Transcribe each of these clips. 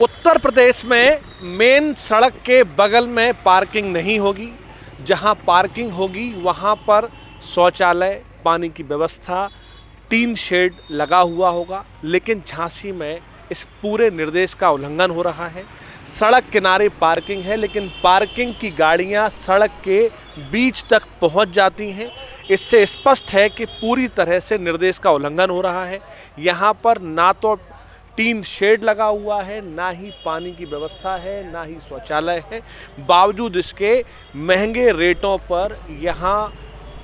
उत्तर प्रदेश में मेन सड़क के बगल में पार्किंग नहीं होगी। जहां पार्किंग होगी वहां पर शौचालय, पानी की व्यवस्था, टीन शेड लगा हुआ होगा। लेकिन झांसी में इस पूरे निर्देश का उल्लंघन हो रहा है। सड़क किनारे पार्किंग है, लेकिन पार्किंग की गाड़ियां सड़क के बीच तक पहुंच जाती हैं। इससे स्पष्ट है कि पूरी तरह से निर्देश का उल्लंघन हो रहा है। यहां पर ना तो टीन शेड लगा हुआ है, ना ही पानी की व्यवस्था है, ना ही शौचालय है। बावजूद इसके महंगे रेटों पर यहाँ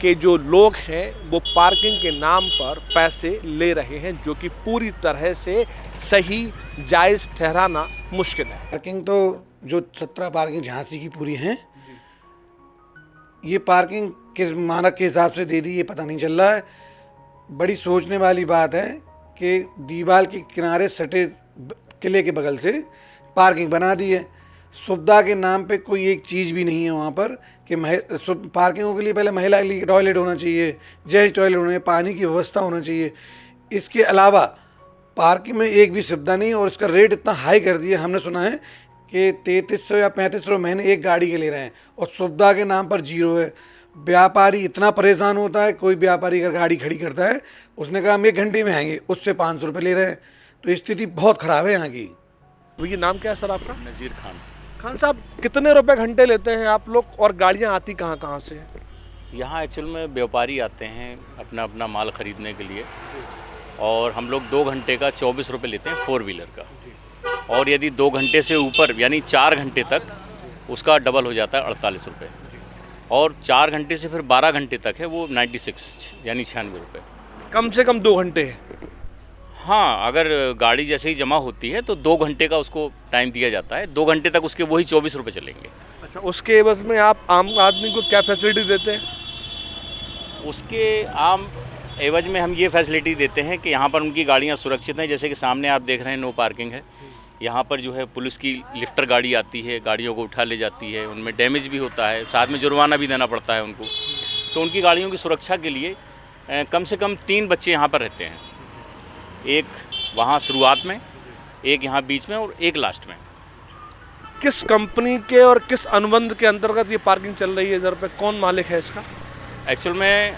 के जो लोग हैं वो पार्किंग के नाम पर पैसे ले रहे हैं, जो कि पूरी तरह से सही जायज़ ठहराना मुश्किल है। पार्किंग तो जो 17 पार्किंग झांसी की पूरी हैं, ये पार्किंग किस मानक के हिसाब से दे दी ये पता नहीं चल रहा है। बड़ी सोचने वाली बात है कि दीवार के किनारे सटे किले के बगल से पार्किंग बना दी है। सुविधा के नाम पे कोई एक चीज़ भी नहीं है वहाँ पर कि पार्किंगों के लिए पहले महिला के लिए टॉयलेट होना चाहिए, जेंट्स टॉयलेट होना चाहिए, पानी की व्यवस्था होना चाहिए। इसके अलावा पार्किंग में एक भी सुविधा नहीं, और इसका रेट इतना हाई कर दिया। हमने सुना है कि 3300 या 3500 महीने एक गाड़ी के ले रहे हैं, और सुविधा के नाम पर जीरो है। व्यापारी इतना परेशान होता है, कोई व्यापारी अगर गाड़ी खड़ी करता है, उसने कहा हम 1 घंटे में आएंगे, उससे 500 रुपये ले रहे हैं। तो स्थिति बहुत ख़राब है यहाँ की। ये नाम क्या है सर आपका? नज़ीर खान। खान साहब, कितने रुपए घंटे लेते हैं आप लोग, और गाड़ियाँ आती कहाँ कहाँ से हैं? यहाँ एक्चुअल में व्यापारी आते हैं अपना अपना माल ख़रीदने के लिए, और हम लोग 2 घंटे का 24 रुपये लेते हैं 4 व्हीलर का। और यदि 2 घंटे से ऊपर यानी 4 घंटे तक उसका डबल हो जाता है 48 रुपये। और 4 घंटे से फिर 12 घंटे तक है वो 96 यानी 96 रुपये। कम से कम 2 घंटे है। हाँ, अगर गाड़ी जैसे ही जमा होती है तो 2 घंटे का उसको टाइम दिया जाता है। 2 घंटे तक उसके वही 24 रुपये चलेंगे। अच्छा, उसके एवज में आप आम आदमी को क्या फैसिलिटी देते हैं? उसके आम एवज में हम ये फैसिलिटी देते हैं कि यहाँ पर उनकी गाड़ियाँ सुरक्षित हैं। जैसे कि सामने आप देख रहे हैं नो पार्किंग है। यहाँ पर जो है पुलिस की लिफ्टर गाड़ी आती है, गाड़ियों को उठा ले जाती है, उनमें डैमेज भी होता है, साथ में जुर्माना भी देना पड़ता है उनको। तो उनकी गाड़ियों की सुरक्षा के लिए कम से कम 3 बच्चे यहाँ पर रहते हैं। एक वहाँ शुरुआत में, एक यहाँ बीच में, और एक लास्ट में। किस कंपनी के और किस अनुबंध के अंतर्गत ये पार्किंग चल रही है इधर पे? कौन मालिक है इसका? एक्चुअल में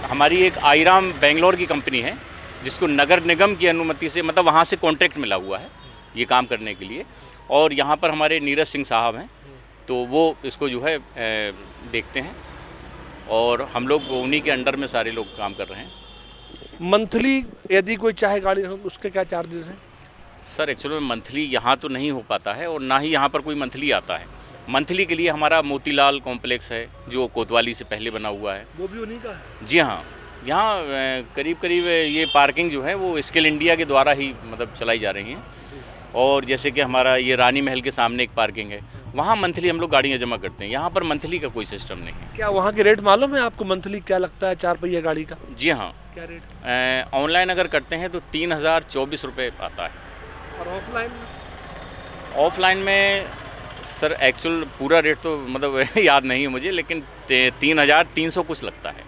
हमारी एक आईराम बेंगलोर की कंपनी है, जिसको नगर निगम की अनुमति से, मतलब वहाँ से कॉन्ट्रैक्ट मिला हुआ है ये काम करने के लिए। और यहाँ पर हमारे नीरज सिंह साहब हैं, तो वो इसको जो है देखते हैं, और हम लोग उन्हीं के अंडर में सारे लोग काम कर रहे हैं। मंथली यदि कोई चाहे गाड़ी उसके क्या चार्जेस हैं? सर एक्चुअल में मंथली यहाँ तो नहीं हो पाता है, और ना ही यहाँ पर कोई मंथली आता है। मंथली के लिए हमारा मोतीलाल कॉम्प्लेक्स है, जो कोतवाली से पहले बना हुआ है। वो भी उन्हीं का है? जी हाँ, यहाँ करीब करीब ये पार्किंग जो है वो स्किल इंडिया के द्वारा ही मतलब चलाई जा रही हैं। और जैसे कि हमारा ये रानी महल के सामने एक पार्किंग है, वहाँ मंथली हम लोग गाड़ियाँ जमा करते हैं। यहाँ पर मंथली का कोई सिस्टम नहीं है। क्या वहाँ के रेट मालूम है आपको? मंथली क्या लगता है 4 पहिया गाड़ी का? जी हाँ। क्या रेट? ऑनलाइन अगर करते हैं तो 3024 रुपये आता है। और ऑफलाइन? ऑफलाइन में सर एक्चुअल पूरा रेट तो मतलब याद नहीं है मुझे, लेकिन 3300 कुछ लगता है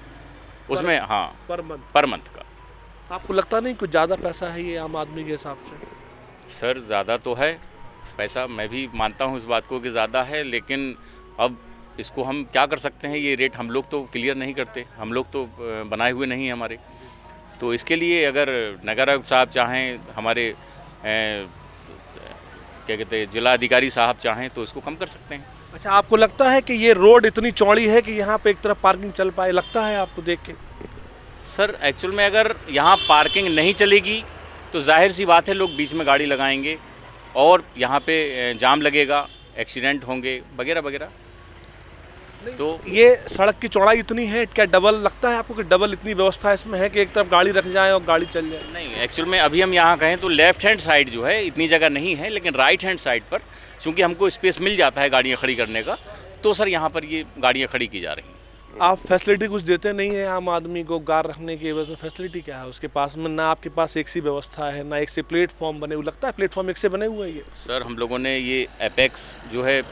उसमें। हाँ, पर मंथ का। आपको लगता नहीं कुछ ज़्यादा पैसा है ये आम आदमी के हिसाब से? सर ज़्यादा तो है पैसा, मैं भी मानता हूँ इस बात को कि ज़्यादा है, लेकिन अब इसको हम क्या कर सकते हैं। ये रेट हम लोग तो क्लियर नहीं करते, हम लोग तो बनाए हुए नहीं हैं हमारे। तो इसके लिए अगर नगर आयुक्त साहब चाहें, हमारे क्या कहते हैं जिला अधिकारी साहब चाहें, तो इसको कम कर सकते हैं। अच्छा, आपको लगता है कि ये रोड इतनी चौड़ी है कि यहाँ पे एक तरफ पार्किंग चल पाए? लगता है आपको देख के? सर एक्चुअल में अगर यहाँ पार्किंग नहीं चलेगी तो जाहिर सी बात है लोग बीच में गाड़ी लगाएंगे, और यहाँ पे जाम लगेगा, एक्सीडेंट होंगे वगैरह वगैरह। तो ये सड़क की चौड़ाई इतनी है, क्या डबल लगता है आपको कि डबल इतनी व्यवस्था इसमें है कि एक तरफ गाड़ी रख जाए और गाड़ी चल जाए? नहीं, एक्चुअल में अभी हम यहाँ कहें तो लेफ़्ट हैंड साइड जो है इतनी जगह नहीं है, लेकिन राइट हैंड साइड पर चूँकि हमको स्पेस मिल जाता है गाड़ियाँ खड़ी करने का, तो सर यहाँ पर ये गाड़ियाँ खड़ी की जा रही हैं। आप फैसिलिटी कुछ देते नहीं है आम आदमी को कार रखने की एवज में? फैसिलिटी क्या है उसके पास में? ना आपके पास एक सी व्यवस्था है, ना एक से प्लेटफॉर्म बने हुए। लगता है प्लेटफॉर्म एक से बने हुए हैं ये? सर हम लोगों ने ये एपेक्स जो है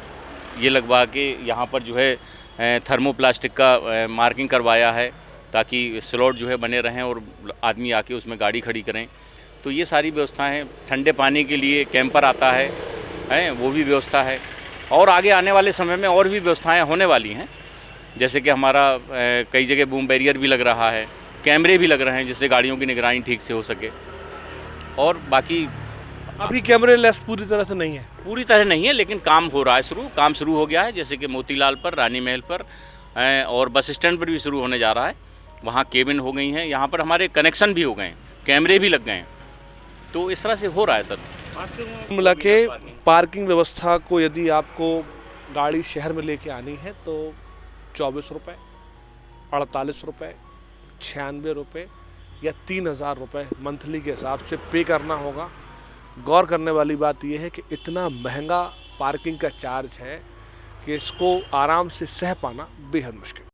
ये लगवा के यहाँ पर जो है थर्मोप्लास्टिक का मार्किंग करवाया है, ताकि स्लॉट जो है बने रहें और आदमी आके उसमें गाड़ी खड़ी करें। तो ये सारी व्यवस्थाएं, ठंडे पानी के लिए कैंपर आता है वो भी व्यवस्था है। और आगे आने वाले समय में और भी व्यवस्थाएं होने वाली हैं, जैसे कि हमारा कई जगह बूम बैरियर भी लग रहा है, कैमरे भी लग रहे हैं जिससे गाड़ियों की निगरानी ठीक से हो सके। और बाकी अभी कैमरे लेस पूरी तरह से नहीं है। पूरी तरह नहीं है, लेकिन काम हो रहा है, काम शुरू हो गया है, जैसे कि मोतीलाल पर, रानी महल पर और बस स्टैंड पर भी शुरू होने जा रहा है। वहाँ केबिन हो गई हैं, यहाँ पर हमारे कनेक्शन भी हो गए हैं, कैमरे भी लग गए हैं, तो इस तरह से हो रहा है सर। मिला के पार्किंग व्यवस्था को यदि आपको गाड़ी शहर में लेके आनी है तो 24 रुपये, 48 रुपये, 96 रुपये या 3000 रुपये मंथली के हिसाब से पे करना होगा। गौर करने वाली बात यह है कि इतना महंगा पार्किंग का चार्ज है कि इसको आराम से सह पाना बेहद मुश्किल।